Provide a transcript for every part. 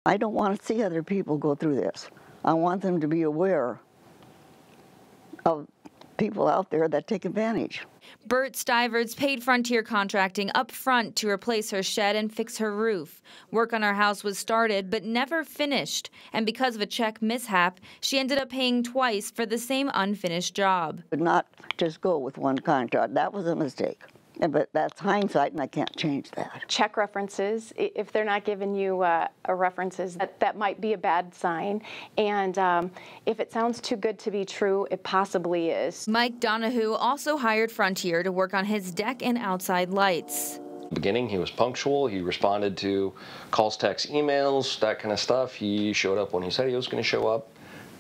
I don't want to see other people go through this. I want them to be aware of people out there that take advantage. Bert Stiverts paid Frontier Contracting up front to replace her shed and fix her roof. Work on her house was started but never finished, and because of a check mishap, she ended up paying twice for the same unfinished job. But not just go with one contract. That was a mistake. But that's hindsight, and I can't change that. Check references. If they're not giving you references, that might be a bad sign. And if it sounds too good to be true, it possibly is. Mike Donahue also hired Frontier to work on his deck and outside lights. In the beginning, he was punctual. He responded to calls, texts, emails, that kind of stuff. He showed up when he said he was going to show up.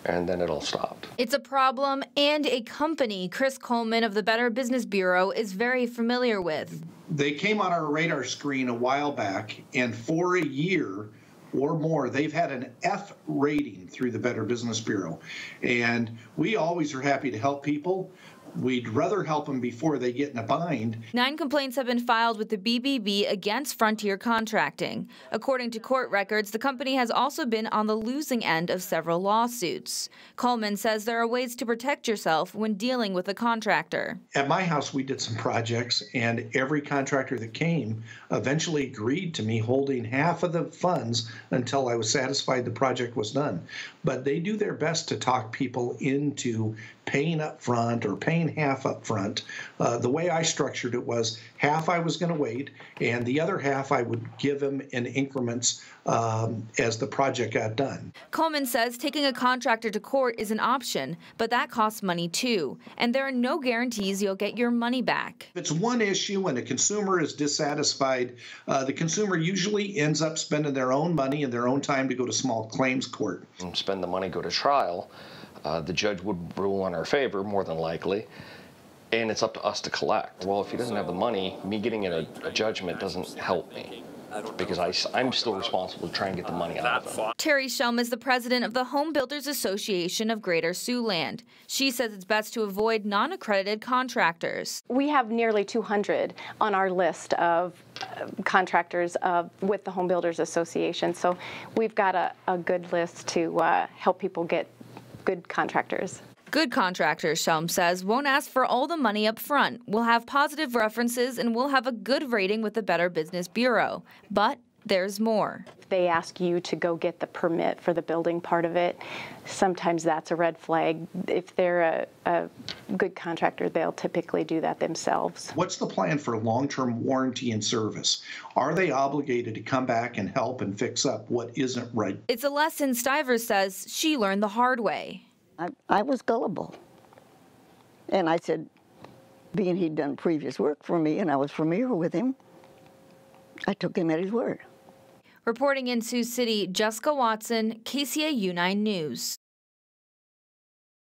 And then it all stopped. It's a problem and a company Chris Coleman of the Better Business Bureau is very familiar with. They came on our radar screen a while back, and for a year or more, they've had an F rating through the Better Business Bureau. And we always are happy to help people. We'd rather help them before they get in a bind. 9 complaints have been filed with the BBB against Frontier Contracting. According to court records, the company has also been on the losing end of several lawsuits. Coleman says there are ways to protect yourself when dealing with a contractor. At my house, we did some projects, and every contractor that came eventually agreed to me holding half of the funds until I was satisfied the project was done. But they do their best to talk people into paying up front or paying half up front. The way I structured it was half I was going to wait, and the other half I would give them in increments as the project got done. Coleman says taking a contractor to court is an option, but that costs money too, and there are no guarantees you'll get your money back. If it's one issue and a consumer is dissatisfied, the consumer usually ends up spending their own money and their own time to go to small claims court. Spend the money, go to trial. The judge would rule in our favor, more than likely, and it's up to us to collect. Well, if he doesn't have the money, me getting a judgment doesn't help me, because I'm still responsible to try and get the money out of him. Terry Shelm is the president of the Home Builders Association of Greater Siouxland. She says it's best to avoid non-accredited contractors. We have nearly 200 on our list of contractors with the Home Builders Association, so we've got a good list to help people get good contractors. Good contractors, Shelm says, won't ask for all the money up front, will have positive references, and will have a good rating with the Better Business Bureau. But there's more. They ask you to go get the permit for the building part of it. Sometimes that's a red flag. If they're a good contractor, they'll typically do that themselves. What's the plan for long-term warranty and service? Are they obligated to come back and help and fix up what isn't right? It's a lesson Stivers says she learned the hard way. I was gullible. And I said, being he'd done previous work for me and I was familiar with him, I took him at his word. Reporting in Sioux City, Jessica Watson, KCAU 9 News.